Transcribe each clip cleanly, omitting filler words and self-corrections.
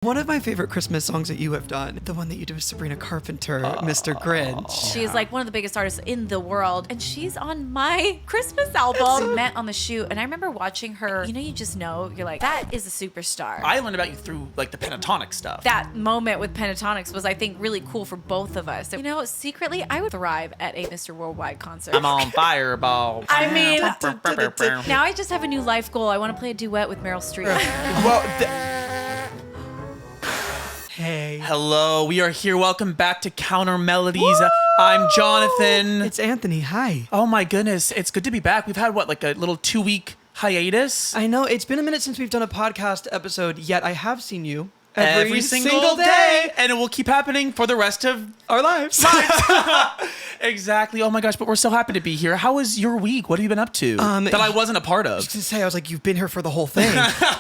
One of my favorite Christmas songs that you have done, the one that you did with Sabrina Carpenter, Mr. Grinch. She's like one of the biggest artists in the world, and she's on my Christmas album. We met on the shoot, and I remember watching her. You know, you just know, you're like, that is a superstar. I learned about you through like the Pentatonix stuff. That moment with Pentatonix was, I think, really cool for both of us. You know, secretly, I would thrive at a Mr. Worldwide concert. I'm on fireball. I mean, now I just have a new life goal. I want to play a duet with Meryl Streep. Hey. Hello, we are here. Welcome back to Counter-Melodies. I'm Jonathan. It's Anthony. Hi. Oh my goodness, it's good to be back. We've had, like a little 2-week hiatus? I know, it's been a minute since we've done a podcast episode, yet I have seen you Every single day. And it will keep happening for the rest of our lives. Exactly. Oh my gosh, but we're so happy to be here. How was your week? What have you been up to that I wasn't a part of? Just to say, I was like, you've been here for the whole thing.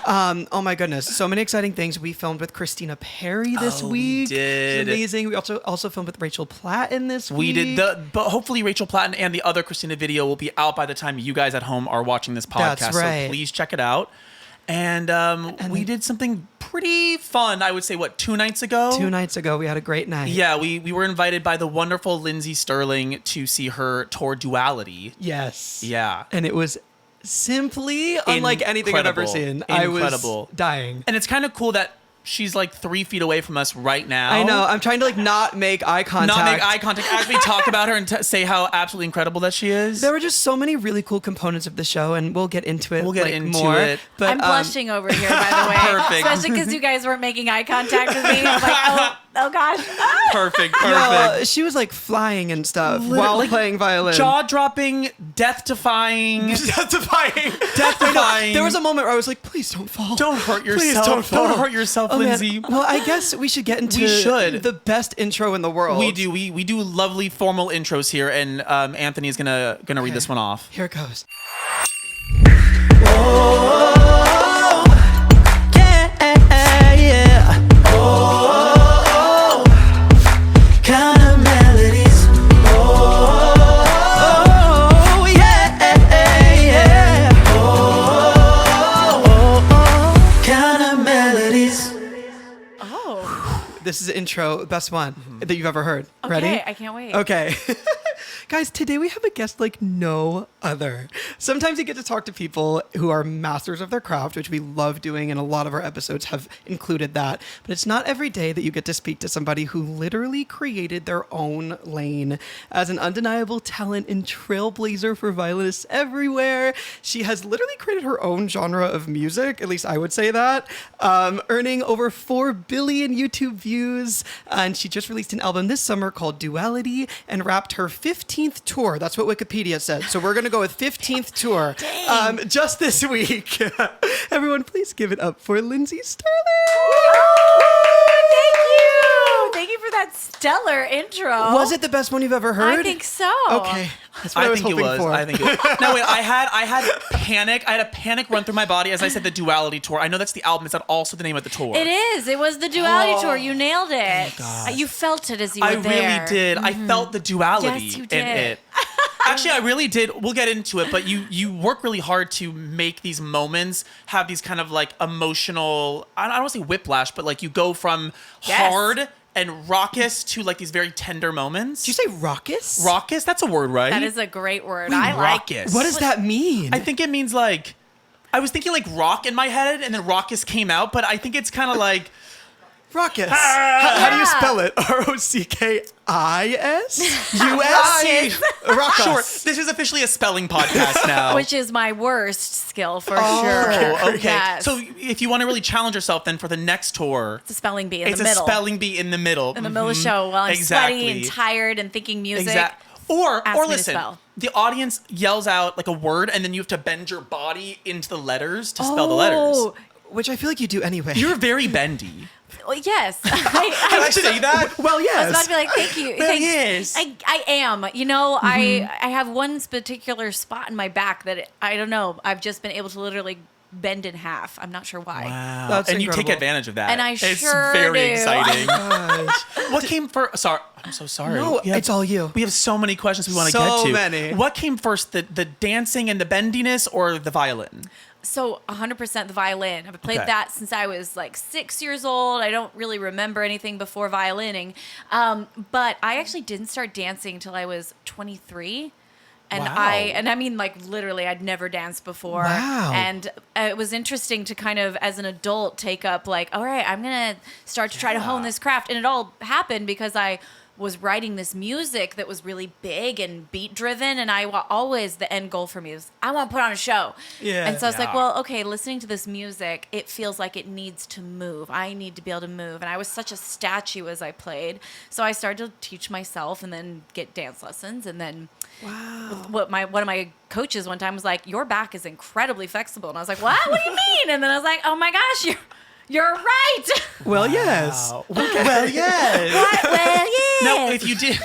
Oh my goodness. So many exciting things. We filmed with Christina Perry this week. We did. It's amazing. We also filmed with Rachel Platten this week. We did. But hopefully Rachel Platten and the other Christina video will be out by the time you guys at home are watching this podcast. That's right. So please check it out. And we did something pretty fun, I would say, 2 nights ago? 2 nights ago, we had a great night. Yeah, we were invited by the wonderful Lindsey Stirling to see her tour Duality. Yes. Yeah. And it was simply unlike anything I've ever seen. Incredible. I was dying. And it's kind of cool that she's like 3 feet away from us right now. I know. I'm trying to not make eye contact. Not make eye contact as we talk about her and say how absolutely incredible that she is. There were just so many really cool components of the show, and we'll get into it. We'll get into more. it. But I'm blushing over here, by the way. Perfect. Especially because you guys weren't making eye contact with me. I was like, oh gosh. Perfect. Yeah, she was like flying and stuff while like, playing violin. Jaw-dropping, death-defying. Death-defying. Death-defying. There was a moment where I was like, please don't fall. Don't hurt yourself. Please don't fall. Don't hurt yourself, Lindsay. Man. Well, I guess we should get into the best intro in the world. We do. We do lovely formal intros here, and Anthony is gonna read this one off. Here it goes. Oh, yeah. Oh, Counter-Melodies. Oh, yeah. Oh, Counter-Melodies. Oh. This is the intro, best one that you've ever heard. Okay, Ready? I can't wait. Okay. Guys, today we have a guest like no other. Sometimes you get to talk to people who are masters of their craft, which we love doing, and a lot of our episodes have included that. But it's not every day that you get to speak to somebody who literally created their own lane. As an undeniable talent and trailblazer for violinists everywhere, she has literally created her own genre of music, at least I would say that, earning over 4 billion YouTube views. And she just released an album this summer called Duality and wrapped her 15th tour. That's what Wikipedia said. So we're going to go with 15th tour just this week. Everyone, please give it up for Lindsey Stirling. Oh, thank you. Thank you for that stellar intro. Was it the best one you've ever heard? I think so. Okay. That's what I was hoping for. I think it was. No, wait, I had panic. I had a panic run through my body as I said the Duality tour. I know that's the album. Is that also the name of the tour? It is. It was the Duality tour. You nailed it. You felt it as you were there. I really did. I felt the duality Yes, you in did. it. Actually, I really did. We'll get into it, but you work really hard to make these moments have these kind of like emotional, I don't want to say whiplash, but like you go from hard and raucous to like these very tender moments. Did you say raucous? Raucous? That's a word, right? That is a great word. Wait, I like raucous. What does that mean? I think it means like, I was thinking like rock in my head and then raucous came out, but I think it's kind of like, Raucous. How do you spell it? R-O-C-K-I-S-U-S? Raucous. sure, this is officially a spelling podcast now. Which is my worst skill for sure. Oh, okay. Yes. So if you want to really challenge yourself, then for the next tour, it's a spelling bee in it's the middle. a spelling bee in the middle. In the middle of the show while I'm sweaty and tired and thinking music. Or Ask me to listen, spell. the audience yells out like a word, and then you have to bend your body into the letters to spell the letters. Which I feel like you do anyway. You're very bendy. Well, yes. Can I say that? Well, yes. I was about to be like, thank you. Well, yes. I am. You know, I have one particular spot in my back that I don't know. I've just been able to literally bend in half. I'm not sure why. Wow. That's and incredible. you take advantage of that. And I it's sure very do. exciting. Gosh. What came first? Sorry, I'm so sorry. No, it's all you. We have so many questions we want to So get to. many. What came first, the dancing and the bendiness or the violin? So 100% the violin. I've played Okay. that since I was like 6 years old. I don't really remember anything before violining. But I actually didn't start dancing until I was 23. And Wow. I mean, like, literally, I'd never danced before. Wow. And it was interesting to kind of, as an adult, take up, like, all right, I'm going to start to try to hone this craft. And it all happened because I was writing this music that was really big and beat driven. And always, the end goal for me was, I want to put on a show. Yeah. And so I was like, Yeah. well, okay, listening to this music, it feels like it needs to move. I need to be able to move. And I was such a statue as I played. So I started to teach myself and then get dance lessons. And then one of my coaches one time was like, your back is incredibly flexible. And I was like, what? What do you mean? And then I was like, oh my gosh, you're right. Well, yes. Wow. Well, yes. What? Well, yes. Now, if you did,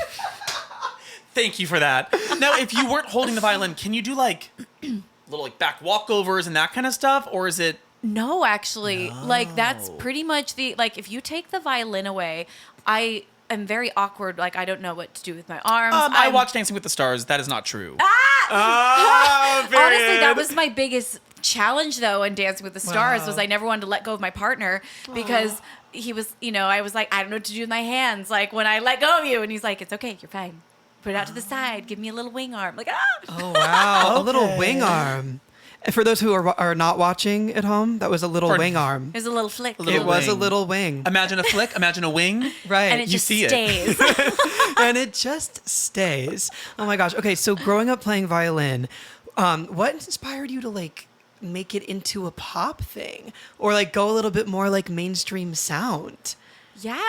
thank you for that. Now, if you weren't holding the violin, can you do like little like back walkovers and that kind of stuff, or is it? No, actually, like that's pretty much like if you take the violin away, I am very awkward. Like I don't know what to do with my arms. I watched Dancing with the Stars. That is not true. Honestly, that was my biggest challenge though in Dancing with the Stars was I never wanted to let go of my partner because he was, I was like, I don't know what to do with my hands. Like when I let go of you and he's like, it's okay, you're fine. Put it out to the side. Give me a little wing arm. Like, Oh, wow. A little wing arm. And for those who are not watching at home, that was a little wing arm. There's a little flick. little It was a wing. little wing. Imagine a flick. Imagine a wing. Right. And it You just see it. stays. And it just stays. Oh my gosh. Okay, so growing up playing violin, what inspired you to like make it into a pop thing or like go a little bit more like mainstream sound? Yeah,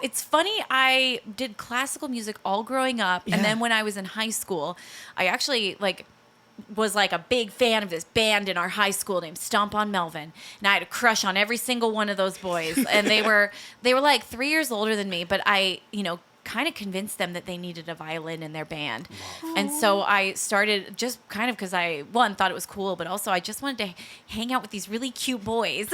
it's funny. I did classical music all growing up, Yeah. and then when I was in high school, I actually was like a big fan of this band in our high school named Stomp on Melvin, and I had a crush on every single one of those boys, and they were like 3 years older than me, but I kind of convinced them that they needed a violin in their band. And so I started just kind of because I thought it was cool, but also I just wanted to hang out with these really cute boys.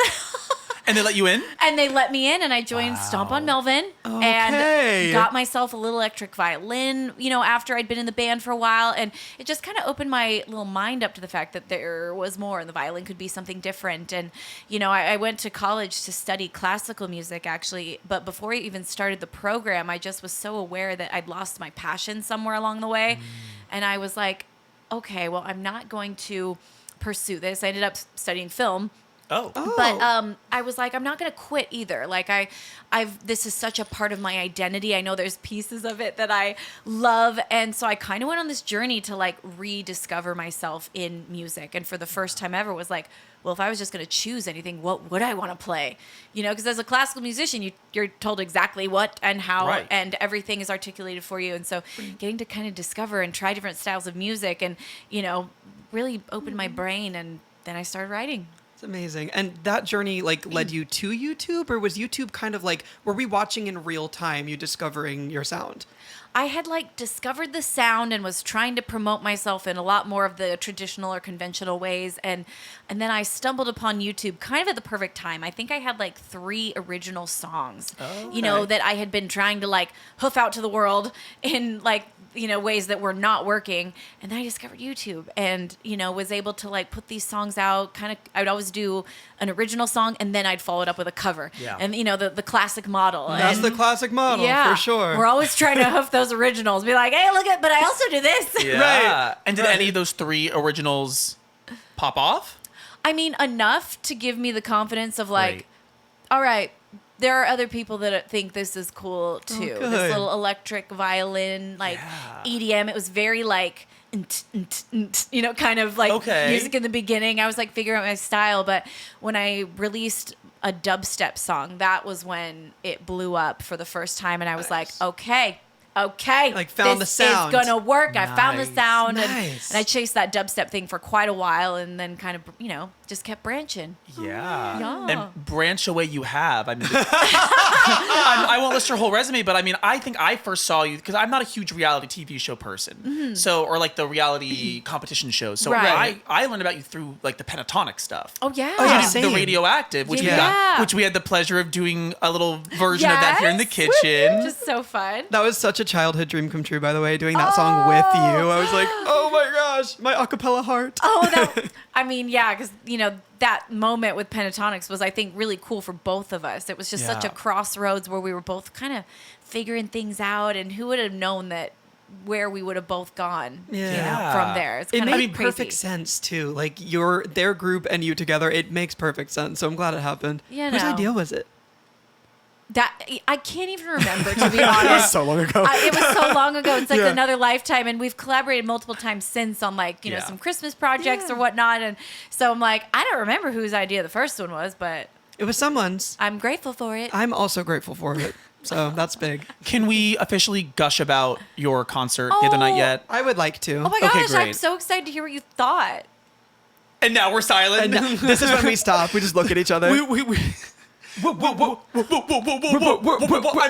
And they let you in? And they let me in, and I joined Stomp on Melvin Okay. and got myself a little electric violin, after I'd been in the band for a while. And it just kind of opened my little mind up to the fact that there was more, and the violin could be something different. And, I went to college to study classical music, actually. But before I even started the program, I just was so aware that I'd lost my passion somewhere along the way. And I was like, okay, well, I'm not going to pursue this. I ended up studying film. Oh. But I was like, I'm not going to quit either. Like this is such a part of my identity. I know there's pieces of it that I love. And so I kind of went on this journey to like rediscover myself in music. And for the first time ever was like, well, if I was just going to choose anything, what would I want to play? Because as a classical musician, you're told exactly what and how, Right. and everything is articulated for you. And so getting to kind of discover and try different styles of music and, really opened my brain. And then I started writing. It's amazing. And that journey led you to YouTube, or was YouTube kind of like, were we watching in real time, you discovering your sound? I had discovered the sound and was trying to promote myself in a lot more of the traditional or conventional ways. And then I stumbled upon YouTube kind of at the perfect time. I think I had 3 original songs, that I had been trying to hoof out to the world in ways that were not working. And then I discovered YouTube and, was able to put these songs out. I would always do an original song and then I'd follow it up with a cover. Yeah. And, the classic model. That's And the classic model, for sure. we're always trying to hoof those originals. Be like, hey, look at, but I also do this. Yeah. Right. And did any of those 3 originals pop off? I mean, enough to give me the confidence of Right. all right, there are other people that think this is cool too. good. This little electric violin, EDM. It was very kind of Okay. music in the beginning. I was figuring out my style, but when I released a dubstep song, that was when it blew up for the first time, and I was Nice. okay, found this the sound. is gonna work. I found the Nice. sound, Nice. and I chased that dubstep thing for quite a while, and then kind of just kept branching. Yeah. Yeah. And branch away you have. I mean, I won't list your whole resume, but I mean, I think I first saw you because I'm not a huge reality TV show person. So, or the reality competition shows. So Right. I learned about you through the Pentatonix stuff. Oh yeah. Oh, yeah, The same. Radioactive, which Yeah. we had the pleasure of doing a little version of that here in the Yes. kitchen. Just so fun. That was such a childhood dream come true, by the way, doing that song with you. I was like, oh my gosh. gosh, my acapella heart. Because that moment with Pentatonix was, I think, really cool for both of us. It was just such a Yeah. crossroads where we were both kind of figuring things out, and who would have known that where we would have both gone Yeah. from there. It's It kind of made crazy. perfect sense too. Like their group and you together, it makes perfect sense. So I'm glad it happened. You Whose know. idea was it? That I can't even remember, to be honest. so long ago. It was so long ago. It's like Yeah. another lifetime, and we've collaborated multiple times since on Yeah. some Christmas projects or whatnot. And so I'm like, I don't remember whose idea the first one was, but It was someone's. I'm grateful for it. I'm also grateful for it. So that's big. Can we officially gush about your concert the other night yet? I would like to. Oh my Okay, gosh, I'm great. so excited to hear what you thought. And now we're silent. And this is when we stop. We just look at each other. I'm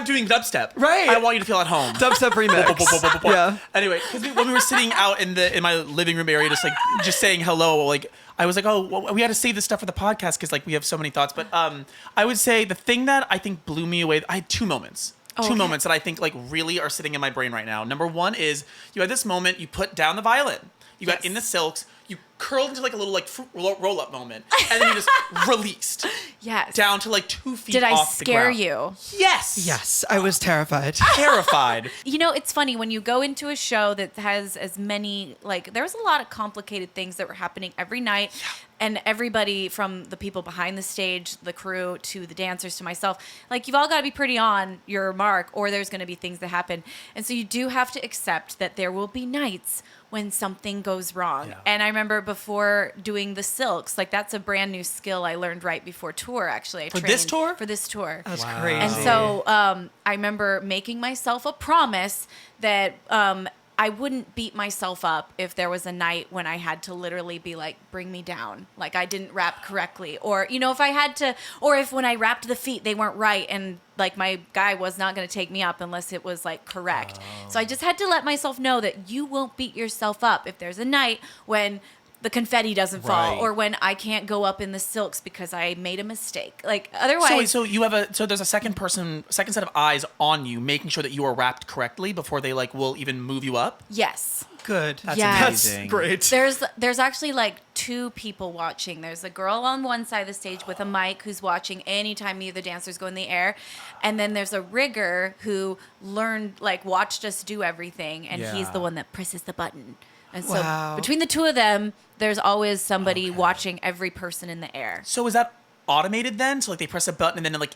doing dubstep. Right. I want you to feel at home. Dubstep remix. Yeah. Anyway, because when we were sitting out in my living room area, just saying hello, like I was like, oh, well, we had to save this stuff for the podcast because like we have so many thoughts. But I would say the thing that I think blew me away. I had two moments. Two moments that I think like really are sitting in my brain right now. Number one is you had this moment. You put down the violin. You got in the silks. You curled into like a little like fruit roll up moment, and then you just released. Yes. Down to like 2 feet Did I off the scare ground. you? Yes. Yes, I was terrified. Terrified. It's funny when you go into a show that has as many, there was a lot of complicated things that were happening every night. And everybody from the people behind the stage, the crew, to the dancers, to myself, you've all got to be pretty on your mark, or there's going to be things that happen. And so you do have to accept that there will be nights when something goes wrong. Yeah. And I remember before doing the silks, that's a brand new skill I learned right before tour, actually. For this tour? For this tour. That's Wow. crazy. And so I remember making myself a promise that I wouldn't beat myself up if there was a night when I had to literally be like, bring me down. Like I didn't rap correctly. Or, if I had to, or if when I rapped the feet, they weren't right. And my guy was not going to take me up unless it was correct. So I just had to let myself know that you won't beat yourself up if there's a night when the confetti doesn't fall, Right. or when I can't go up in the silks because I made a mistake. Otherwise, So you have there's a second set of eyes on you, making sure that you are wrapped correctly before they will even move you up. yes. Good. That's Yes. amazing. Great. There's actually two people watching. There's a girl on one side of the stage with a mic who's watching anytime either dancers go in the air, and then there's a rigger who watched us do everything, and he's Yeah. the one that presses the button. And so Wow. between the two of them, there's always somebody watching every person in the air. So is that automated then? So they press a button and then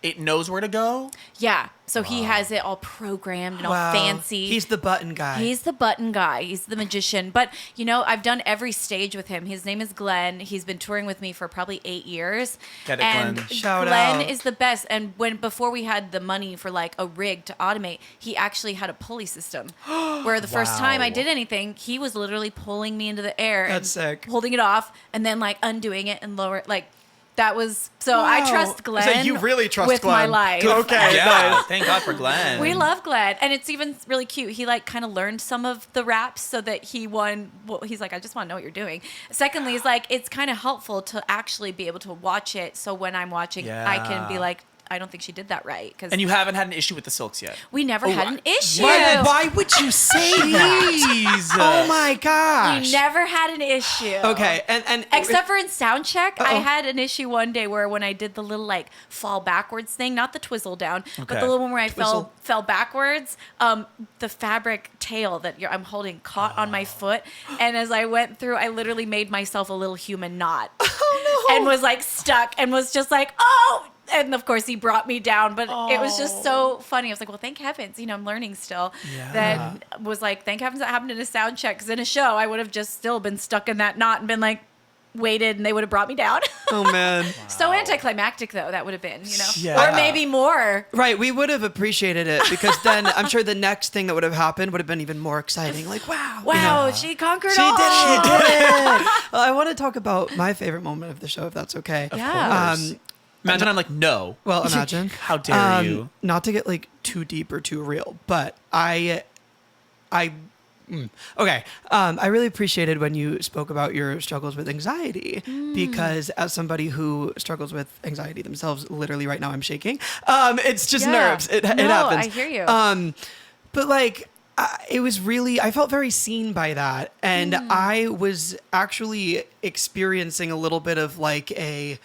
it knows where to go? Yeah. So he has it all programmed and all Wow. fancy. He's the button guy. He's the button guy. He's the magician. But, I've done every stage with him. His name is Glenn. He's been touring with me for probably 8 years. Get it, and Glenn. Shout Glenn out. is the best. And before we had the money for a rig to automate, he actually had a pulley system where the first time I Wow. did anything, he was literally pulling me into the air That's and sick. holding it off and then undoing it and lower it. That was so I Wow. trust Glenn. So you really trust with my Glenn. life. Okay. Yeah. nice. Thank God for Glenn. We love Glenn, and it's even really cute. He kind of learned some of the raps so that he won. Well, he's like, I just want to know what you're doing. Secondly, he's it's kind of helpful to actually be able to watch it. So when I'm watching, I can be Yeah. like, I don't think she did that right because And you haven't had an issue with the silks yet. we never had an issue. Why would you say that? Jeez. Oh my gosh. We never had an issue. Okay, and Except for in sound check, I Uh-oh. had an issue one day where when I did the little fall backwards thing, not the twizzle down, but Okay. the little one where I Twizzle. fell backwards, the fabric tail that I'm holding caught on my foot, and as I went through, I literally made myself a little human knot, oh no, and was stuck, and was just oh. And of course, he brought me down, but it was just so funny. I was like, well, thank heavens, I'm learning still. Yeah. That was thank heavens that happened in a sound check, because in a show, I would have just still been stuck in that knot and been waited, and they would have brought me down. oh man. So anticlimactic, though, that would have been, Yeah. Or maybe more. Right, we would have appreciated it because then I'm sure the next thing that would have happened would have been even more exciting. Wow. Wow, she conquered She all. did it. She did it. Well, I want to talk about my favorite moment of the show, if that's okay. Yeah. course. Imagine I'm no. Well, imagine. How dare you? Not to get too deep or too real, but I really appreciated when you spoke about your struggles with anxiety because as somebody who struggles with anxiety themselves, literally right now I'm shaking. It's just Yeah. nerves. It No, happens. I hear you. But it was really, I felt very seen by that. And I was actually experiencing a little bit of like a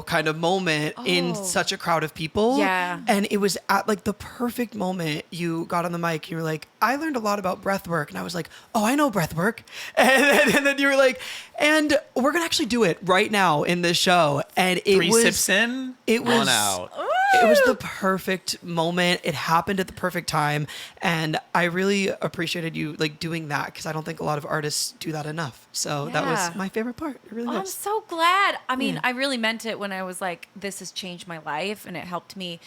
kind of moment in such a crowd of people. Yeah. And it was at like the perfect moment you got on the mic. You were like, I learned a lot about breath work. And I was like, oh, I know breath work. And then you were like, and we're going to actually do it right now in this show. And it 3 was, sips in, it was on out. it was the perfect moment. It happened at the perfect time. And I really appreciated you like doing that because I don't think a lot of artists do that enough. So that Yeah. was my favorite part. It really Oh, I'm was. so glad. I mean, I really meant it when I was like, this has changed my life, and it helped me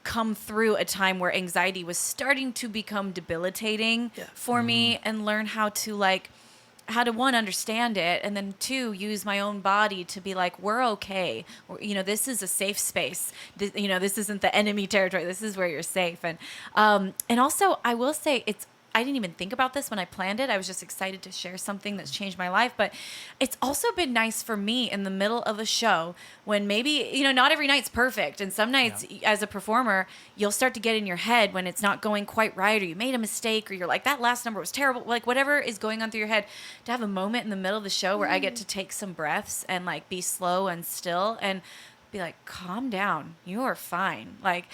come through a time where anxiety was starting to become debilitating for me, and learn how to one, understand it, and then two, use my own body to be like, we're okay. This is a safe space. This isn't the enemy territory. This is where you're safe. And also I will say I didn't even think about this when I planned it. I was just excited to share something that's changed my life. But it's also been nice for me in the middle of a show when maybe, not every night's perfect. And some nights as a performer, you'll start to get in your head when it's not going quite right, or you made a mistake, or you're like, that last number was terrible. Like whatever is going on through your head, to have a moment in the middle of the show where I get to take some breaths and like be slow and still and be like, calm down. You are fine. Like,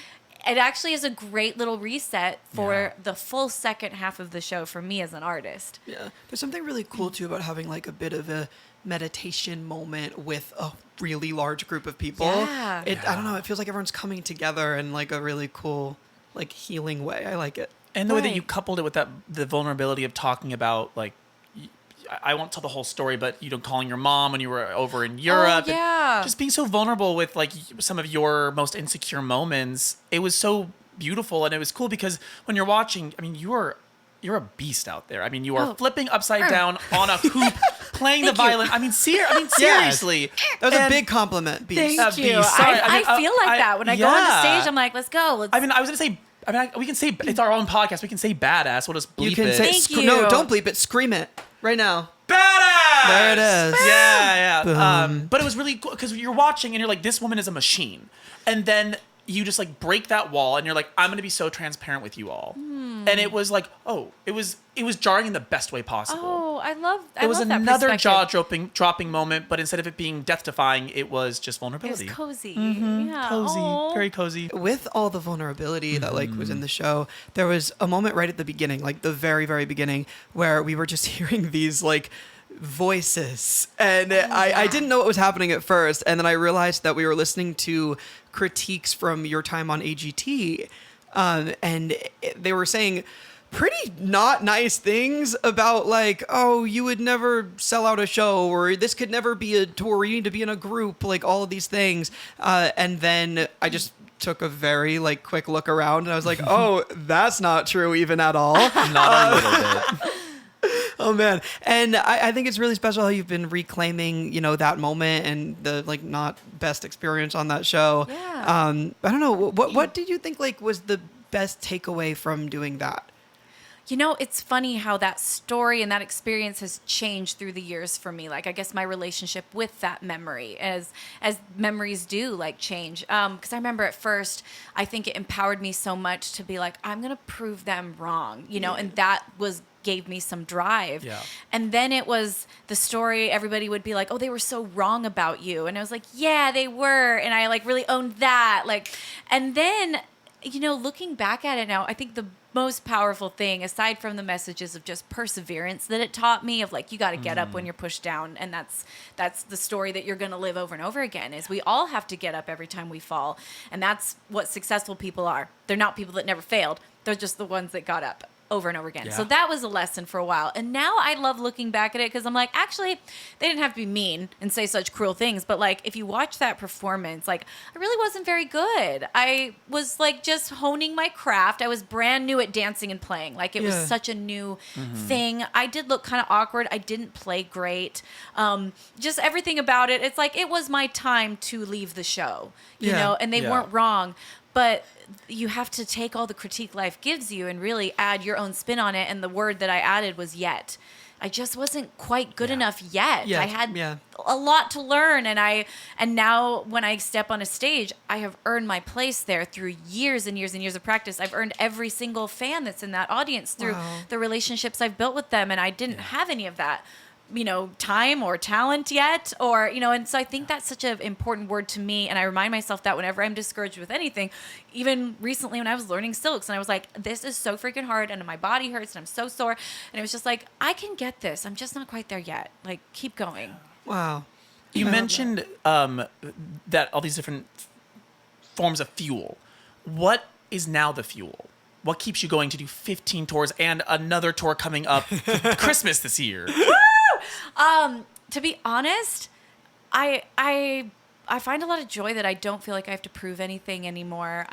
it actually is a great little reset for the full second half of the show for me as an artist. Yeah. There's something really cool too about having like a bit of a meditation moment with a really large group of people. Yeah. I don't know, it feels like everyone's coming together in like a really cool, like healing way. I like it. And the way that Right. you coupled it with the vulnerability of talking about like, I won't tell the whole story, but calling your mom when you were over in Europe, and yeah. just being so vulnerable with like some of your most insecure moments. It was so beautiful, and it was cool because when you're watching, I mean, you're a beast out there. I mean, you are flipping upside down on a hoop, playing the violin. I mean, seriously, That was a big compliment, Beast. Thank you. Beast. Sorry, I feel like that. When I go on the stage, I'm like, let's go. I was gonna say. we can say it's our own podcast. We can say badass. We'll just bleep You can it. say, Thank you. no, don't bleep it. Scream it right now. Badass! There it is. Yeah. Boom. But it was really cool because you're watching and you're like, this woman is a machine. And then you just like break that wall and you're like, I'm going to be so transparent with you all. And it was like, it was jarring in the best way possible. Oh, I love It was love that another perspective. jaw-dropping moment, but instead of it being death-defying, it was just It was vulnerability. cozy. Mm-hmm. Yeah. Cozy. Aw. Very cozy. With all the vulnerability that like was in the show, there was a moment right at the beginning, like the very, very beginning, where we were just hearing these like voices, and I didn't know what was happening at first, and then I realized that we were listening to critiques from your time on AGT, and they were saying pretty not nice things about like, oh, you would never sell out a show, or this could never be a tour, you need to be in a group, like all of these things, and then I just took a very like quick look around and I was like, oh, that's not true even at all. Not a little bit. Oh man. And I think it's really special how you've been reclaiming, that moment and the like not best experience on that show. Yeah. I don't know. What did you think like was the best takeaway from doing that? It's funny how that story and that experience has changed through the years for me. Like, I guess my relationship with that memory, as memories do, like, change. Because I remember at first, I think it empowered me so much to be like, I'm going to prove them wrong, and that gave me some drive. Yeah. And then it was the story, everybody would be like, oh, they were so wrong about you. And I was like, yeah, they were. And I, like, really owned that. Like, and then, looking back at it now, I think the most powerful thing, aside from the messages of just perseverance that it taught me, of like, you got to get up when you're pushed down, and that's the story that you're going to live over and over again, is we all have to get up every time we fall, and that's what successful people are. They're not people that never failed. They're just the ones that got up over and over again. Yeah. So that was a lesson for a while. And now I love looking back at it because I'm like, actually, they didn't have to be mean and say such cruel things. But like, if you watch that performance, like, I really wasn't very good. I was like just honing my craft. I was brand new at dancing and playing. Like, it was such a new thing. I did look kind of awkward. I didn't play great. Just everything about it. It's like, it was my time to leave the show, you know, and they weren't wrong. But you have to take all the critique life gives you and really add your own spin on it. And the word that I added was yet. I just wasn't quite good enough yet. Yeah, I had yeah. a lot to learn, and now when I step on a stage, I have earned my place there through years and years and years of practice. I've earned every single fan that's in that audience through Wow. the relationships I've built with them, and I didn't have any of that, time or talent yet, or, and so I think that's such an important word to me. And I remind myself that whenever I'm discouraged with anything, even recently when I was learning silks and I was like, this is so freaking hard and my body hurts and I'm so sore. And it was just like, I can get this. I'm just not quite there yet. Like, keep going. Wow. You mentioned that all these different forms of fuel. What is now the fuel? What keeps you going to do 15 tours and another tour coming up for Christmas this year? To be honest, I find a lot of joy that I don't feel like I have to prove anything anymore.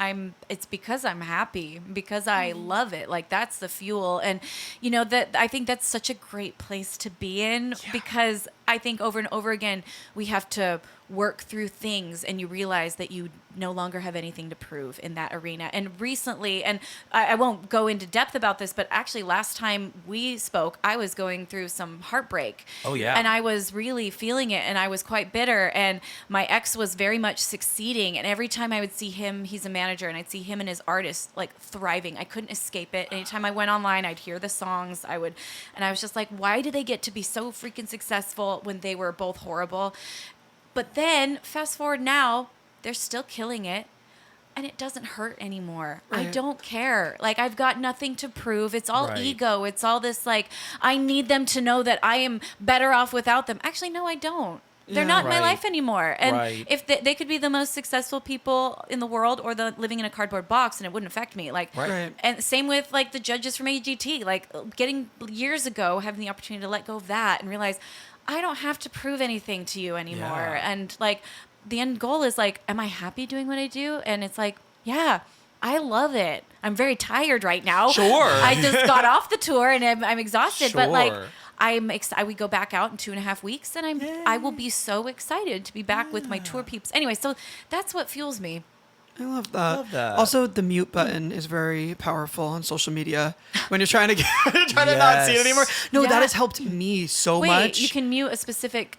It's because I'm happy, because I love it. Like, that's the fuel. And that I think that's such a great place to be in, because I think over and over again we have to work through things and you realize that you no longer have anything to prove in that arena. And recently, and I won't go into depth about this, but actually last time we spoke, I was going through some heartbreak. Oh, yeah. And I was really feeling it, and I was quite bitter, and my ex was very much succeeding. And every time I would see him, he's a manager, and I'd see him and his artists like thriving. I couldn't escape it. Anytime I went online, I'd hear the songs. And I was just like, why do they get to be so freaking successful when they were both horrible? But then fast forward now, they're still killing it, and it doesn't hurt anymore. Right. I don't care. Like, I've got nothing to prove. It's all Right. ego. It's all this, like, I need them to know that I am better off without them. Actually, no, I don't. They're Yeah. not in my Right. life anymore. And Right. if they could be the most successful people in the world, or living in a cardboard box, and it wouldn't affect me. Like, Right. and same with like the judges from AGT, like getting years ago, having the opportunity to let go of that and realize I don't have to prove anything to you anymore. Yeah. And like, the end goal is like, am I happy doing what I do? And it's like, yeah, I love it. I'm very tired right now. Sure. I just got off the tour and I'm exhausted, but like, Sure. we go back out in 2.5 weeks, and I will be so excited to be back with my tour peeps. Anyway, so that's what fuels me. I love that. Love that. Also, the mute button is very powerful on social media when you're trying to not see it Yes. anymore. No, Yeah. that has helped me so Wait, much. you can mute a specific.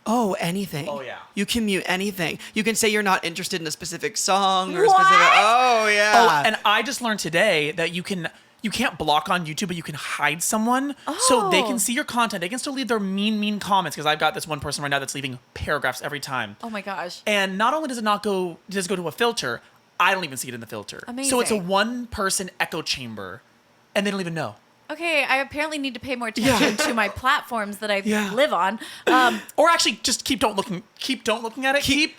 Oh, anything. Oh, yeah. You can mute anything. You can say you're not interested in a specific song or a What? specific. Oh, yeah. Oh, and I just learned today that you can't block on YouTube, but you can hide someone so they can Oh. see your content. They can still leave their mean comments, because I've got this one person right now that's leaving paragraphs every time. Oh my gosh. And not only does it go to a filter, I don't even see it in the filter. So it's a Amazing. one-person echo chamber, and they don't even know. Okay, I apparently need to pay more attention to my platforms that I Yeah. live on. Or actually, just keep don't looking at it. Keep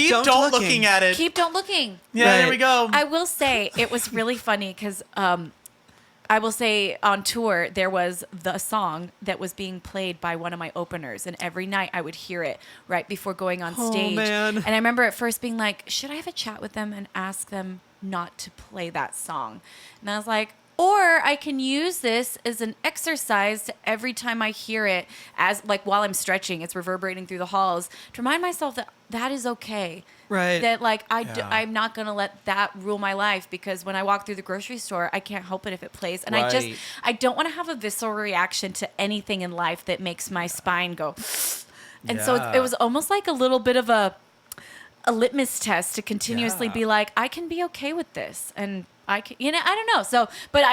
don't don't looking. looking at it. Keep don't looking. Yeah, Right. there we go. I will say it was really funny because I will say on tour there was the song that was being played by one of my openers, and every night I would hear it right before going on Oh, stage. man. And I remember at first being like, should I have a chat with them and ask them not to play that song? And I was like, or I can use this as an exercise to every time I hear it, as like while I'm stretching, it's reverberating through the halls, to remind myself that that is okay. Right. That like Yeah. I'm not gonna let that rule my life, because when I walk through the grocery store, I can't help it if it plays, and Right. I don't want to have a visceral reaction to anything in life that makes my spine go. And so Yeah. it was almost like a little bit of a litmus test to continuously Yeah. be like, I can be okay with this, and I can, I don't know. So, but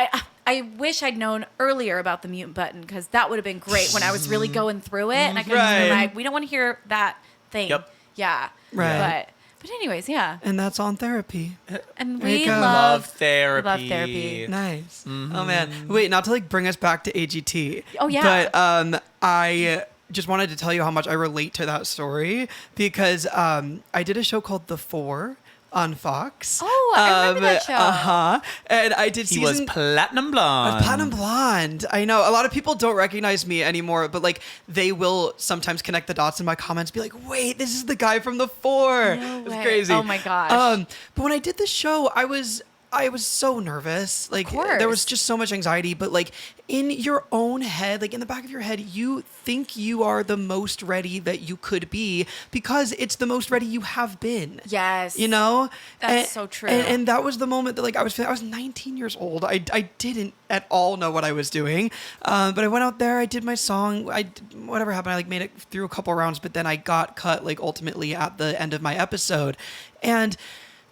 I wish I'd known earlier about the mute button, because that would have been great when I was really going through it, and I could have been Right. like, we don't want to hear that thing. Yep. Yeah. Right. But anyways, yeah. And that's on therapy. And There you we go. Love therapy. Love therapy. Nice. Oh man. Wait, not to like bring us back to AGT. Oh, yeah. But I just wanted to tell you how much I relate to that story, because I did a show called The Four on Fox. Oh, I remember that show. And I did He was season platinum blonde. Platinum Blonde. I know a lot of people don't recognize me anymore, but like they will sometimes connect the dots in my comments, be like, "Wait, this is the guy from The Four." No It's way. crazy. Oh my gosh. But when I did the show, I was I was so nervous. Like course. there was just so much anxiety, but like in your own head, like in the back of your head, you think you are the most ready that you could be because it's the most ready you have been. Yes. You know? That's so true. And that was the moment that like I was 19 years old. I didn't at all know what I was doing. But I went out there, I did my song. Whatever happened, I like made it through a couple rounds, but then I got cut like ultimately at the end of my episode. And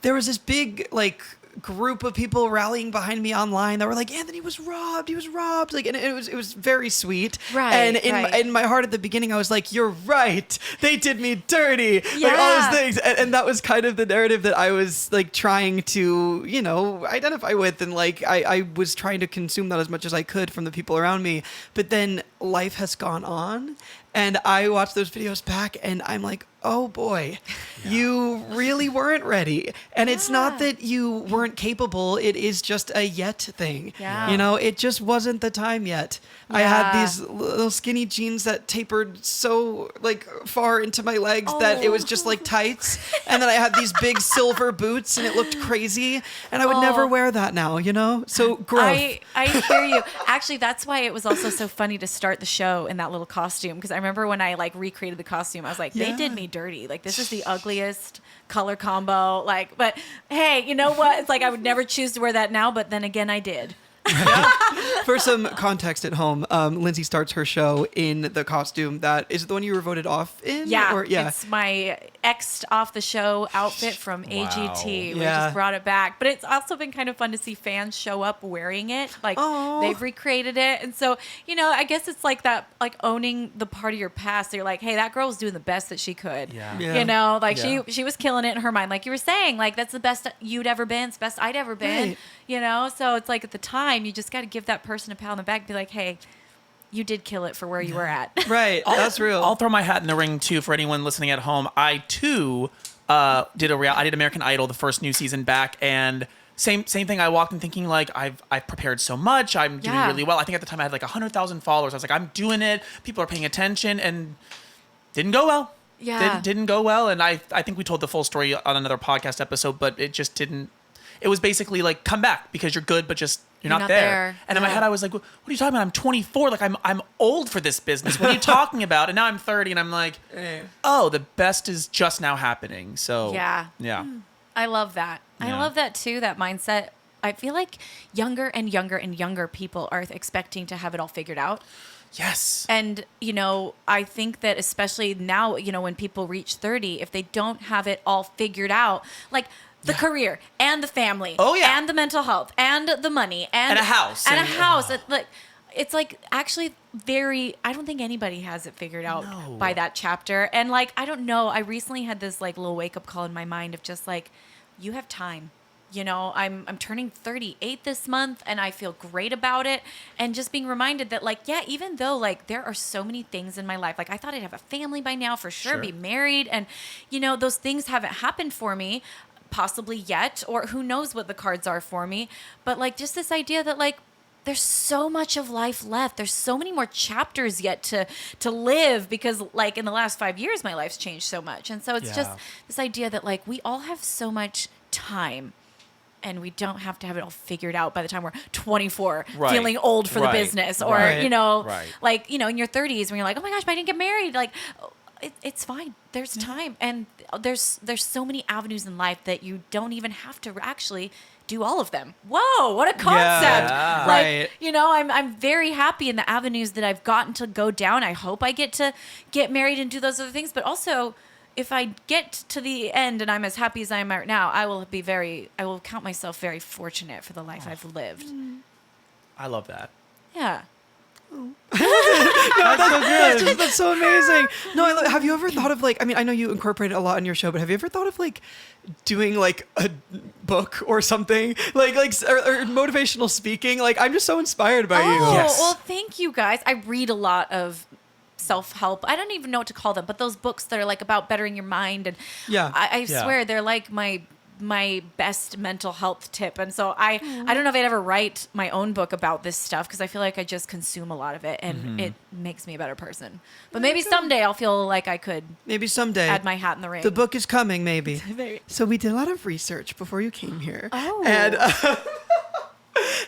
there was this big like group of people rallying behind me online that were like, Anthony was robbed. He was robbed. Like, and it was very sweet. Right. And right. in my heart at the beginning, I was like, you're right. They did me dirty. Yeah. Like all those things. And that was kind of the narrative that I was like trying to, you know, identify with. And like, I was trying to consume that as much as I could from the people around me. But then life has gone on. And I watched those videos back and I'm like, oh boy, you really weren't ready. And it's not that you weren't capable. It is just a yet thing. Yeah. You know, it just wasn't the time yet. I had these little skinny jeans that tapered so like far into my legs that it was just like tights. And then I had these big silver boots and it looked crazy. And I would never wear that now, you know? So growth. I hear you. Actually, that's why it was also so funny to start the show in that little costume. Because I remember when I like recreated the costume, I was like, they did me dirty. Like, this is the ugliest color combo. Like, but hey, you know what? It's like I would never choose to wear that now. But then again, I did. For some context at home, Lindsay starts her show in the costume that is it the one you were voted off in? Yeah, Or, it's my X'd off the show outfit from AGT. We just brought it back. But it's also been kind of fun to see fans show up wearing it. Like, they've recreated it. And so, you know, I guess it's like that, like owning the part of your past. You're like, hey, that girl was doing the best that she could. Yeah. Yeah. You know, like she was killing it in her mind. Like you were saying, like that's the best you'd ever been. It's the best I'd ever been. Right. You know, so it's like at the time, you just got to give that person a pat on the back and be like, hey, you did kill it for where you were at. Right. That's real. I'll throw my hat in the ring too for anyone listening at home. I too did American Idol the first new season back, and same thing. I walked in thinking like I've prepared so much. I'm doing really well. I think at the time I had like 100,000 followers. I was like, I'm doing it. People are paying attention, and didn't go well. Yeah. Didn't go well. And I think we told the full story on another podcast episode, but it just didn't. It was basically like, come back because you're good, but just you're not there. And in my head, I was like, what are you talking about? I'm 24. Like I'm old for this business. What are you talking about? And now I'm 30 and I'm like, oh, the best is just now happening. So Yeah. I love that. I Yeah. love that too, that mindset. I feel like younger and younger and younger people are expecting to have it all figured out. yes. And, you know, I think that especially now, you know, when people reach 30, if they don't have it all figured out, like the career and the family and the mental health and the money and a house. And a house. It's like actually I don't think anybody has it figured out by that chapter. And like, I don't know. I recently had this like little wake up call in my mind of just like, you have time. You know, I'm turning 38 this month and I feel great about it. And just being reminded that like, yeah, even though like there are so many things in my life, like I thought I'd have a family by now for sure. Be married. And, you know, those things haven't happened for me possibly yet, or who knows what the cards are for me. But like just this idea that like, there's so much of life left. There's so many more chapters yet to live because like in the last 5 years, my life's changed so much. And so it's just this idea that like we all have so much time. And we don't have to have it all figured out by the time we're 24, feeling old for the business. Or, you know, like, you know, in your 30s when you're like, oh my gosh, but I didn't get married. Like, it's fine. There's time. And there's so many avenues in life that you don't even have to actually do all of them. Whoa, what a concept. Yeah, like, you know, I'm very happy in the avenues that I've gotten to go down. I hope I get to get married and do those other things. But also, if I get to the end and I'm as happy as I am right now, I will count myself very fortunate for the life I've lived. I love that. Yeah. That's so amazing. No, have you ever thought of like, I mean, I know you incorporate it a lot in your show, but have you ever thought of like doing like a book or something like or motivational speaking? Like, I'm just so inspired by you. Well, thank you guys. I read a lot of self-help. I don't even know what to call them, but those books that are like about bettering your mind. And I swear they're like my my best mental health tip. And so I don't know if I'd ever write my own book about this stuff because I feel like I just consume a lot of it and it makes me a better person. But maybe someday I'll feel like I could Maybe someday. add my hat in the ring. The book is coming, maybe. Maybe. So we did a lot of research before you came here. Oh.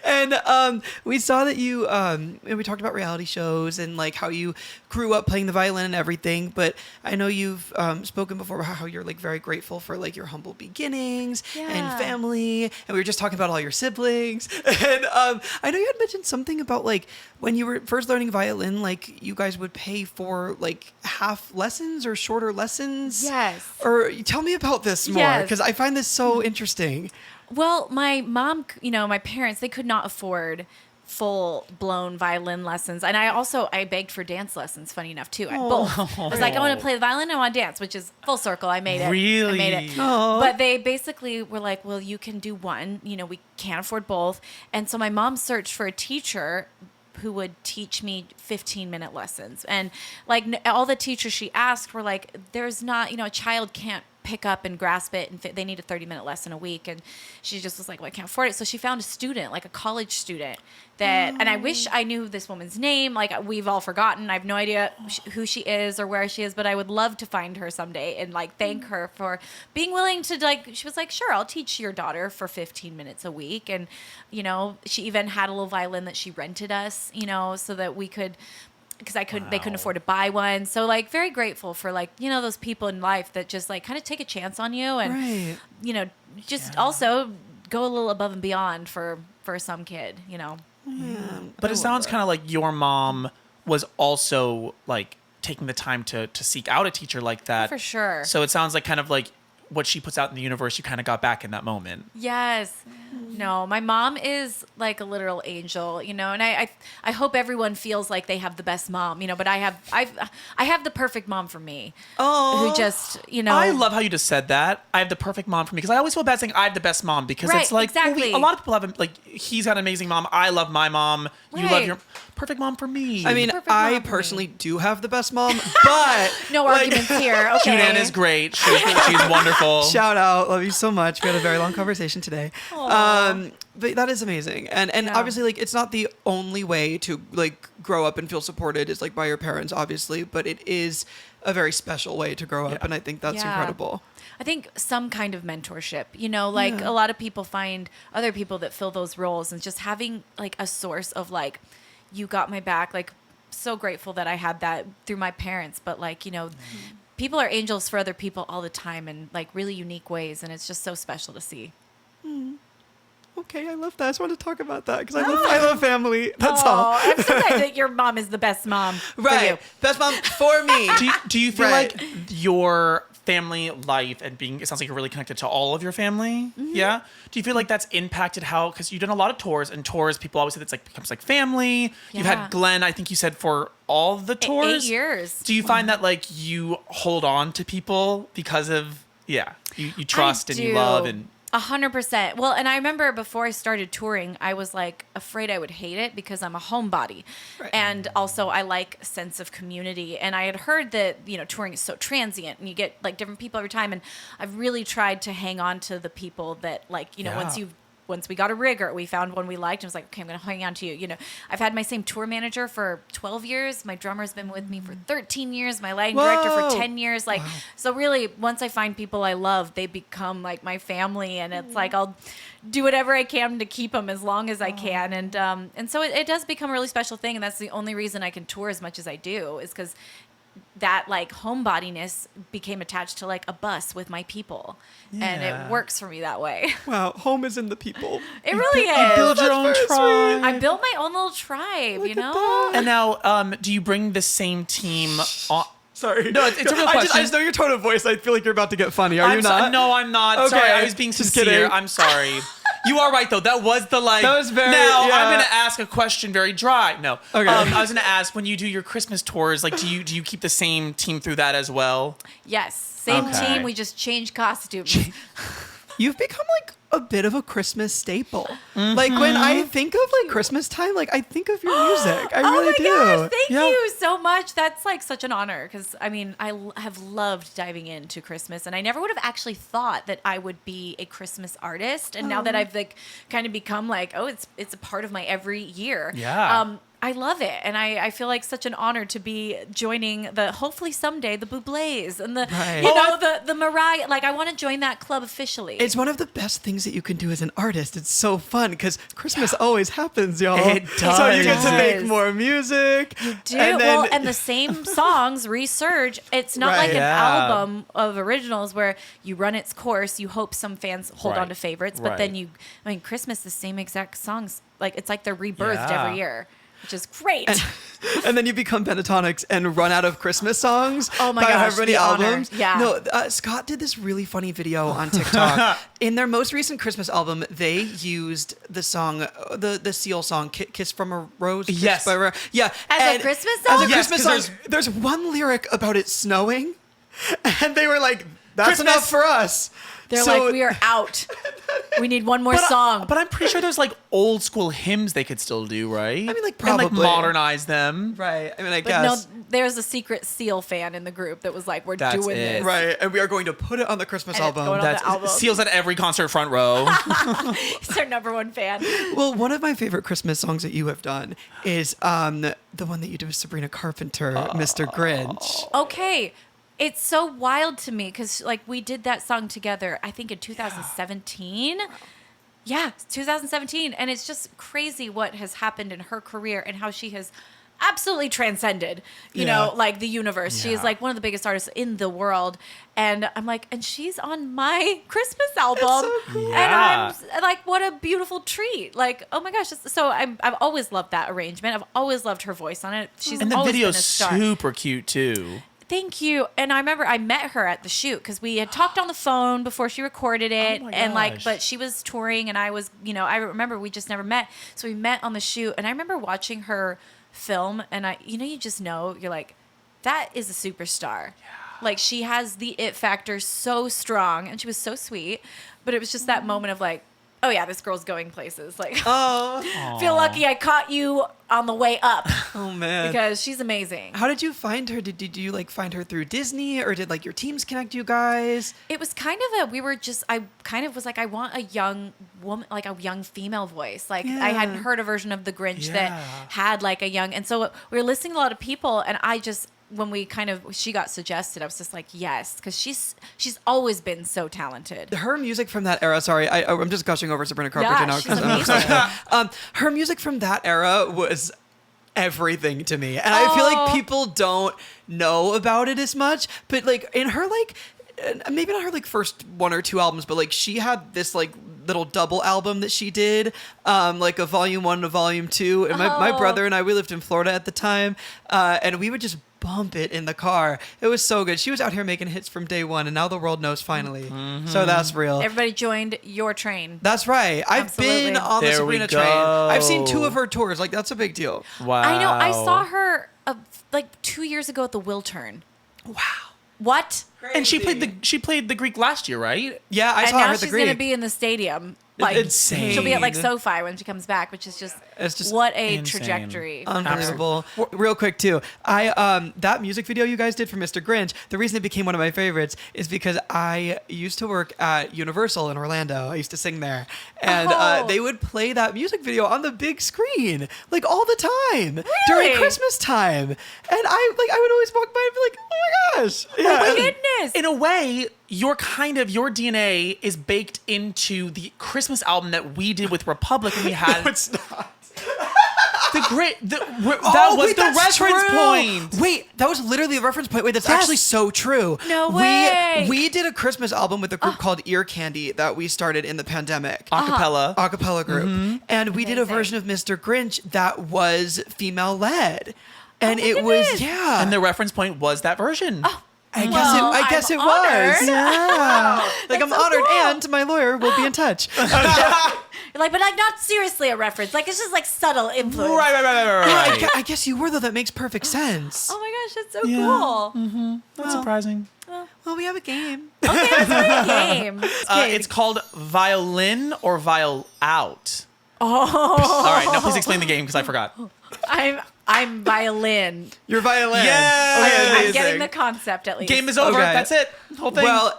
And we saw that you, and we talked about reality shows and like how you grew up playing the violin and everything. But I know you've spoken before about how you're like very grateful for like your humble beginnings and family. And we were just talking about all your siblings. And I know you had mentioned something about like when you were first learning violin, like you guys would pay for like half lessons or shorter lessons. Yes. Or tell me about this more because I find this so interesting. Well, my mom, my parents, they could not afford full-blown violin lessons. And I begged for dance lessons, funny enough, too. Both. I was like, I want to play the violin, I want to dance, which is full circle. I made it. Really? I made it. Aww. But they basically were like, well, you can do one. We can't afford both. And so my mom searched for a teacher who would teach me 15-minute lessons. And like all the teachers she asked were like, there's not, a child can't pick up and grasp it, and they need a 30-minute lesson a week. And she just was like, well, I can't afford it. So she found a student, like a college student and I wish I knew this woman's name. Like we've all forgotten. I have no idea who she is or where she is, but I would love to find her someday and like thank her for being willing to she was like, sure, I'll teach your daughter for 15 minutes a week. And, she even had a little violin that she rented us, so that we could, because they couldn't afford to buy one. So like very grateful for like, those people in life that just like kind of take a chance on you and, just also go a little above and beyond for some kid, But it sounds kind of like your mom was also like taking the time to seek out a teacher like that. For sure. So it sounds like kind of like what she puts out in the universe, you kind of got back in that moment. Yes. No, my mom is like a literal angel, and I hope everyone feels like they have the best mom, but I have the perfect mom for me. Oh, who just, I love how you just said that. I have the perfect mom for me because I always feel bad saying I have the best mom because Right, it's like exactly. a lot of people have like he's got an amazing mom. I love my mom. You love Right. your perfect mom for me. I mean, Perfect mom I for me. personally do have the best mom, but No arguments here. Okay. Julianne is great. She's wonderful. shout out, love you so much. We had a very long conversation today. But that is amazing, and obviously, like, it's not the only way to like grow up and feel supported is like by your parents, obviously, but it is a very special way to grow up, and I think that's incredible. I think some kind of mentorship, like a lot of people find other people that fill those roles, and just having like a source of like, you got my back, like so grateful that I had that through my parents, but like, people are angels for other people all the time in like really unique ways, and it's just so special to see. Okay, I love that. I just want to talk about that because I love family. That's Oh, all. I'm so glad that your mom is the best mom for Right, you. best mom for me. Do you feel Right. like your family life and being, it sounds like you're really connected to all of your family? Mm-hmm. Yeah. Do you feel like that's impacted how, because you've done a lot of tours, and tours, people always say it's like becomes like family. You've Yeah. had Glenn, I think you said, for all the tours. 8 years. Do you find that like you hold on to people because of, you trust and you love and 100%. Well, and I remember before I started touring, I was like afraid I would hate it because I'm a homebody. Right. And also I like a sense of community. And I had heard that, touring is so transient and you get like different people every time. And I've really tried to hang on to the people that like, once we got a rigger, we found one we liked and was like, okay, I'm going to hang on to you. I've had my same tour manager for 12 years. My drummer's been with me for 13 years. My lighting director for 10 years. Like, so really, once I find people I love, they become like my family. And it's like, I'll do whatever I can to keep them as long as I can. And so it does become a really special thing. And that's the only reason I can tour as much as I do is because that like homebodiness became attached to like a bus with my people, and it works for me that way. Wow, home is in the people. It really is. build your own tribe? I built my own little tribe, Look at that. And now, do you bring the same team on? Sorry. No, it's a real I question. just know your tone of voice. I feel like you're about to get funny. Are you not? No, I'm not. Okay, Sorry, I was being just sincere. kidding. I'm sorry. You are right, though. That was the like. That was very- Now yeah. I'm gonna ask a question very dry. No. Okay. I was gonna ask, when you do your Christmas tours, like, do you keep the same team through that as well? Yes, same Okay. team. We just change costumes. You've become like a bit of a Christmas staple. Like when I think of like Christmas time, like I think of your music. I really do. Oh my gosh, thank you so much. That's like such an honor because I mean, have loved diving into Christmas and I never would have actually thought that I would be a Christmas artist. And now that I've like kind of become like, oh, it's a part of my every year. Yeah. I love it. And I feel like such an honor to be joining hopefully someday, the Bublés and the Mariah. Like, I want to join that club officially. It's one of the best things that you can do as an artist. It's so fun because Christmas always happens, y'all. It does. So you get to make It does. more music. You do. And And the same songs resurge. It's not Right. like an Yeah. album of originals where you run its course. You hope some fans hold Right. on to favorites, but then Right. Christmas, the same exact songs. Like, it's like they're rebirthed Yeah. every year. Which is great. And then you become Pentatonix and run out of Christmas songs. Oh my by gosh, however many the honor. albums. Yeah. No, Scott did this really funny video on TikTok. In their most recent Christmas album, they used the song, the Seal song, "Kiss from a Rose." Kiss Yes. by a yeah. As a Christmas As song? a Yes, Christmas 'cause song. There's one lyric about it snowing, and they were like, "That's Christmas. enough for us." They're So- like, we are out. We need one more song. But I'm pretty sure there's like old school hymns they could still do, right? I mean, like, And like probably. modernize them. Right. I mean, I But guess. no, there's a secret Seal fan in the group that was like, we're That's doing it. this. Right. And we are going to put it on the Christmas And it's album. going on That's the album. Seals at every concert front row. He's our number one fan. Well, one of my favorite Christmas songs that you have done is the one that you did with Sabrina Carpenter, Mr. Grinch. Okay. It's so wild to me because like we did that song together, I think in 2017. Yeah, 2017. And it's just crazy what has happened in her career and how she has absolutely transcended, you know, like the universe. She is Yeah. like one of the biggest artists in the world. And I'm like, and she's on my Christmas album. so cool. Yeah. And I'm like, what a beautiful treat. Like, oh my gosh. So I've always loved that arrangement. I've always loved her voice on it. She's And the always video's been a star. super cute too. Thank you. And I remember I met her at the shoot because we had talked on the phone before she recorded it. Oh my and like, gosh. but she was touring and I was, I remember we just never met. So we met on the shoot and I remember watching her film and you just know, you're like, that is a superstar. Yeah. Like she has the it factor so strong and she was so sweet. But it was just that moment of like, oh yeah, this girl's going places. Like, feel lucky I caught you on the way up Oh, man. because she's amazing. How did you find her? Did you like find her through Disney or did like your teams connect you guys? It was kind of I kind of was like, I want a young woman, like a young female voice. Like I hadn't Yeah. heard a version of The Grinch Yeah. that had like a young, and so we were listening to a lot of people and when she got suggested, I was just like, yes, because she's always been so talented. Her music from that era, sorry, I'm just gushing over Sabrina Carpenter Yeah, now. she's 'Cause I'm amazing. obsessed. Her music from that era was everything to me. And I feel like people don't know about it as much, but like in her like maybe not her like first one or two albums, but like she had this like little double album that she did, like a volume 1 and a volume 2. And my brother and we lived in Florida at the time, and we would just bump it in the car. It was so good. She was out here making hits from day one, and now the world knows finally. So that's real. Everybody joined your train. That's right. I've been Absolutely. on the There we Sabrina train. go. I've seen 2 of her tours. Like that's a big deal. Wow. I know. I saw her like 2 years ago at the Will Turn. Wow. What? And she played the Greek last year, right? Yeah, I And saw now her at the she's Greek. gonna be in the stadium. Like Insane. she'll be at like SoFi when she comes back, which is just, It's just what a insane. trajectory. Unbelievable. Real quick too, that music video you guys did for Mr. Grinch, the reason it became one of my favorites is because I used to work at Universal in Orlando. I used to sing there, and Oh. they would play that music video on the big screen like all the time during Christmas time, and I would always walk by and be like, oh my gosh, yeah. Oh my and- goodness. In a way, your DNA is baked into the Christmas album that we did with Republic, and we had it's not. that was the that's reference true. point. Wait, that was literally the reference point. Wait, that's Yes. actually so true. No way. We did a Christmas album with a group called Ear Candy that we started in the pandemic. Acapella. Acapella group. And we did a Amazing. version of Mr. Grinch that was female led. And my it was, goodness. yeah. And the reference point was that version. I guess it honored. was. Yeah. Like I'm That's so honored, cool. and my lawyer will be in touch. Like, but like not seriously a reference. Like it's just like subtle influence. Right. I guess you were though. That makes perfect sense. Oh my gosh, that's so cool. That's surprising. Well, we have a game. Okay, let's play a game. It's called Violin or Viol Out. Oh. All right, now please explain the game because I forgot. I'm violin. Your violin. Yes! Okay, I'm amazing. getting the concept at least. Game is over. Okay. That's it. Whole thing. Well,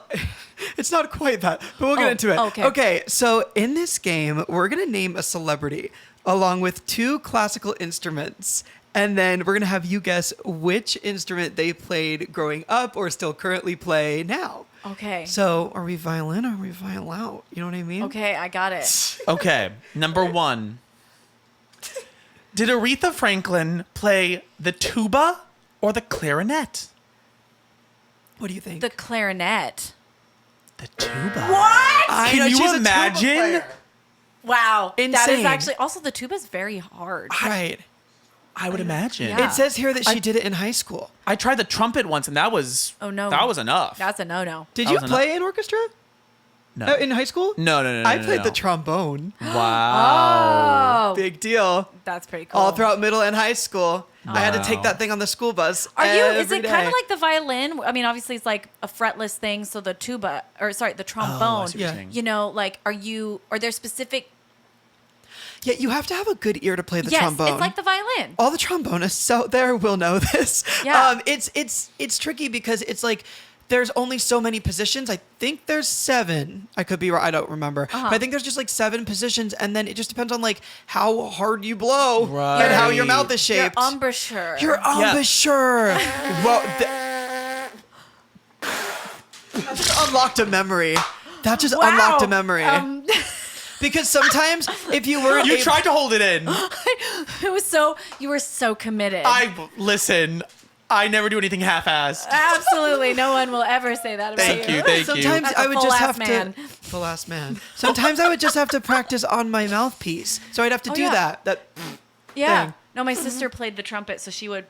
it's not quite that, but we'll get into it. okay. So in this game, we're going to name a celebrity along with 2 classical instruments. And then we're going to have you guess which instrument they played growing up or still currently play now. Okay. So are we violin or are we viol out? You know what I mean? Okay, I got it. Okay, number 1. Did Aretha Franklin play the tuba or the clarinet? What do you think? The clarinet. The tuba. What? I Can know, you she's a tuba imagine? player. Wow. That Insane. is actually also the tuba is very hard. Right. I would imagine. Yeah. It says here that she did it in high school. I tried the trumpet once, and that was that was enough. That's a no-no. Did That you was play in orchestra? no. In high school? No. I no, played no. the trombone. Wow. Oh, Big deal. that's pretty cool. All throughout middle and high school. I had to take Wow. that thing on the school bus. Is every it kind day. of like the violin? I mean, obviously it's like a fretless thing. So the tuba, or sorry, the trombone. see what you're Yeah. saying. You know, like, are there specific? Yeah, you have to have a good ear to play the Yes, trombone. it's like the violin. All the trombonists out there will know this. Yeah. It's tricky because it's like there's only so many positions. I think there's 7. I could be wrong. I don't remember. But I think there's just like 7 positions, and then it just depends on like how hard you blow and how your mouth is Your shaped. embouchure. Your embouchure. Well, that just unlocked a memory. That just Wow. unlocked a memory. Because sometimes if you weren't You able- tried to hold it in. You were so committed. Listen. I never do anything half-assed. Absolutely, no one will ever say that about Thank you. Thank you. Sometimes That's I a would full just ass have man. to full ass man. Sometimes I would just have to practice on my mouthpiece. So I'd have to do yeah. that. Yeah. thing. No, my sister played the trumpet, so she would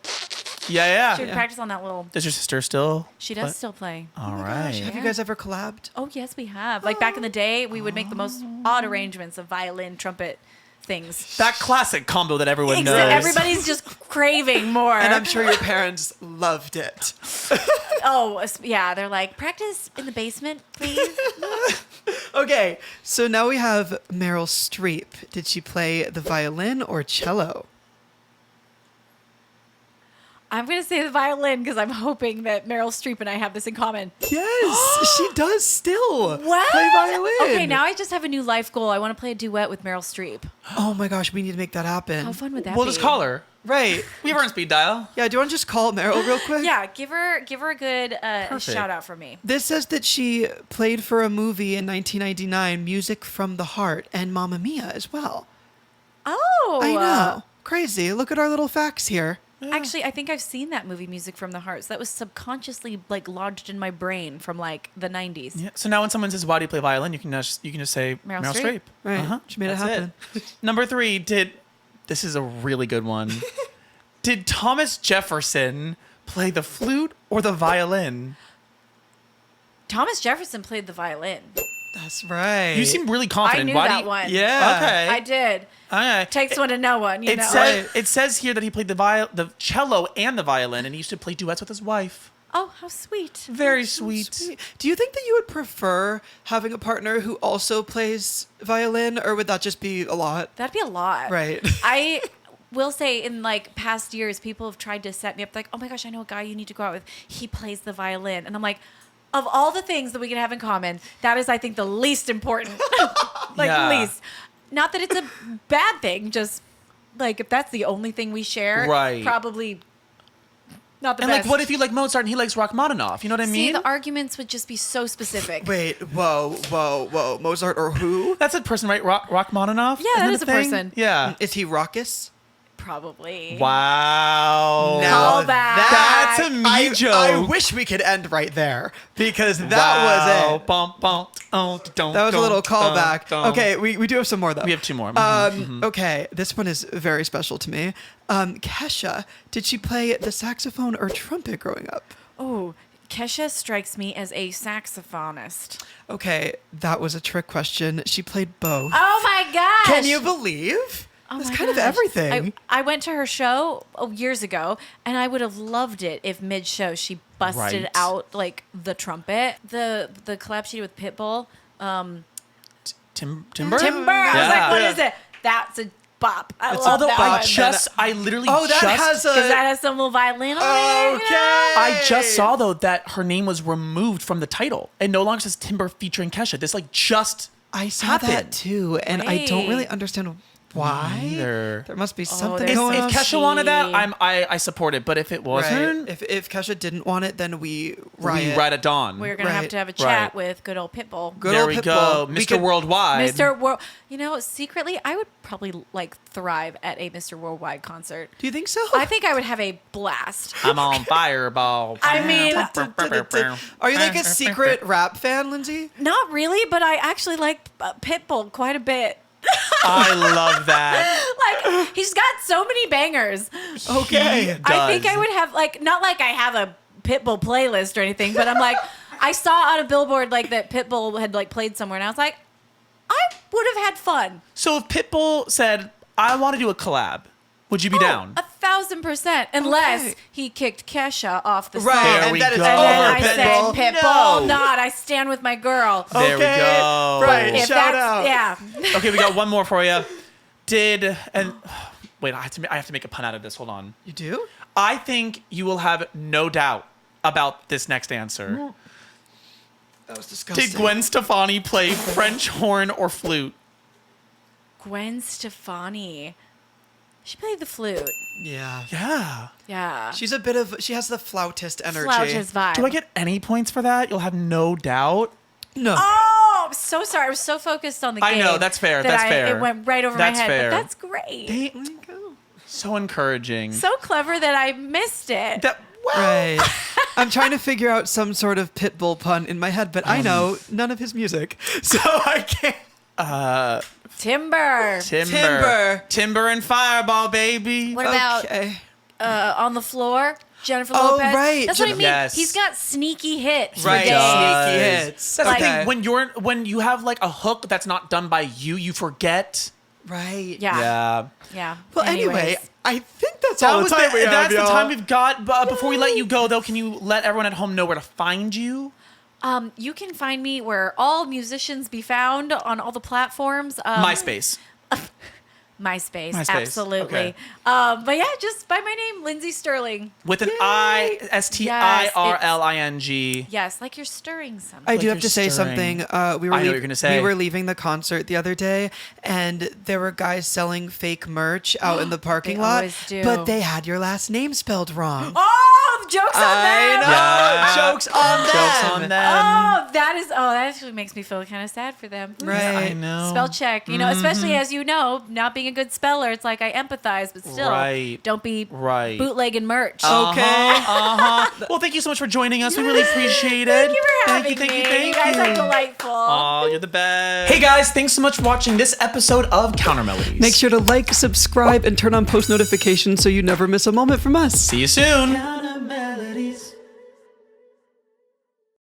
Yeah. practice on that little. Does your sister still? She does still play. All right. Have you guys ever collabed? Oh yes, we have. Like back in the day, we would make the most odd arrangements of violin, trumpet things. That classic combo that everyone knows. Everybody's just craving more. And I'm sure your parents loved it. Yeah, they're like, practice in the basement, please. Okay, so now we have Meryl Streep. Did she play the violin or cello? I'm gonna say the violin because I'm hoping that Meryl Streep and I have this in common. Yes, she does still What? play violin. Okay, now I just have a new life goal. I want to play a duet with Meryl Streep. Oh my gosh, we need to make that happen. How fun would that We'll be? just call her. Right. We have her on speed dial. Yeah, do you want to just call Meryl real quick? Yeah, give her a good Perfect. shout out from me. This says that she played for a movie in 1999, Music from the Heart, and Mamma Mia as well. Oh, I know. Crazy. Look at our little facts here. Actually, I think I've seen that movie, Music from the Heart. So that was subconsciously like lodged in my brain from like the 90s. Yeah. So now when someone says, "Why do you play violin?" you can just say Meryl Meryl Streep. Streep. Right. She made it That's happen. Number 3. This is a really good one. Did Thomas Jefferson play the flute or the violin? Thomas Jefferson played the violin. That's right. You seem really confident. I knew Why do that you- one. Yeah. Okay. I did. Okay. Takes one to know one, you It know. says here that he played the cello and the violin, and he used to play duets with his wife. Oh, how sweet. Very sweet. Do you think that you would prefer having a partner who also plays violin, or would that just be a lot? That'd be a lot. Right. I will say in like past years, people have tried to set me up like, oh my gosh, I know a guy you need to go out with. He plays the violin. And I'm like, of all the things that we can have in common, that is, I think, the least important. Yeah. Least. Not that it's a bad thing, just like if that's the only thing we share, Right. probably not the And best. like, what if you like Mozart and he likes Rachmaninoff? You know what I See, mean? the arguments would just be so specific. Wait, whoa. Mozart or who? That's a person, right? Rachmaninoff? Yeah, that Isn't is a thing? person. Yeah. Is he raucous? Probably. Wow. Call back. That's a me I joke. wish we could end right there because that Wow. was it. Bum, bum, That was a little callback. Okay, we do have some more though. We have 2 more. Okay, this one is very special to me. Kesha, did she play the saxophone or trumpet growing up? Oh, Kesha strikes me as a saxophonist. Okay, that was a trick question. She played both. Oh my gosh! Can you believe? Oh That's my kind of gosh. everything. I went to her show years ago, and I would have loved it if mid-show she busted Right. out like the trumpet. The collab she did with Pitbull. Timber? Timber. I was like, what is it? That's a bop. I love Although that I one. literally Oh, that has a. Because that has some little violin on it. Okay. You know? I just saw though that her name was removed from the title and no longer says Timber featuring Kesha. This like just I saw that happened. too, and I don't really Right. understand why. Either. There must be something there's- going If on. Kesha wanted that, I support it. But if it Right. wasn't, If Kesha didn't want it, then we we riot. ride at dawn. We're gonna have Right. to have a chat Right. with good old Pitbull. Good There old we Pitbull. go, We Mr. could- Worldwide. Mr. World, you know, secretly, I would probably like thrive at a Mr. Worldwide concert. Do you think so? I think I would have a blast. I'm on fireball. I mean, Are you like a secret rap fan, Lindsay? not really, but I actually like Pitbull quite a bit. I love that. Like, he's got so many bangers. Okay. I think does. I would have like, not like I have a Pitbull playlist or anything, but I'm like, I saw on a billboard like that Pitbull had like played somewhere, and I was like, I would have had fun. So if Pitbull said, "I want to do a collab," would you be down? 1,000%, unless Okay. he kicked Kesha off the Right, song. There and we that is go. And then I over, said, Pitbull. Pitbull, No. not. I stand with my girl. There we Okay. go. Right. If Shout that's, out. yeah. Okay, we got one more for you. Wait, I have to make a pun out of this. Hold on. You do? I think you will have no doubt about this next answer. That was disgusting. Did Gwen Stefani play French horn or flute? Gwen Stefani. She played the flute. Yeah. Yeah. Yeah. She has the flautist energy. Flouches vibe. Do I get any points for that? You'll have no doubt. No. Oh, I'm so sorry. I was so focused on the I game. know, that's fair, that that's fair. It went right over That's my head. fair. But that's great. They, There you go. so encouraging. So clever that I missed it. That, well, Right. I'm trying to figure out some sort of Pitbull pun in my head, but I know none of his music, so I can't. Timber. Timber. Timber and Fireball, baby. What about Okay. On the Floor? Jennifer Oh, Lopez. right. That's what I mean. Yes. He's got sneaky hits. Right. For days. Sneaky hits. That's Okay. the thing. When you have like a hook that's not done by you, you forget. Right. Yeah. Yeah. Well, anyway, Anyways. I think that's all the time we have, That's the y'all. time we've got. But before we let you go, though, can you let everyone at home know where to find you? You can find me where all musicians be found on all the platforms. MySpace. MySpace, MySpace, absolutely. okay. But yeah, just by my name, Lindsey Stirling. With an Yay. ISTIRLING. Yes, like you're stirring something. I do Like have to you're say stirring. something. We were I know what you're gonna say. We were leaving the concert the other day, and there were guys selling fake merch out in the parking They lot. always do. But they had your last name spelled wrong. Oh, jokes on them. Yeah. Jokes on them. Jokes on them. That actually makes me feel kind of sad for them. Right. I know. Spell check, especially as you know, not being a good speller, it's like I empathize, but still, Right. don't be Right. bootlegging merch. Okay. Well, thank you so much for joining us. We really appreciate it. Thank you for having Thank you, me. thank You guys you. are delightful. Oh, you're the best. Hey guys, thanks so much for watching this episode of Counter-Melodies. Make sure to like, subscribe, and turn on post notifications so you never miss a moment from us. See you soon.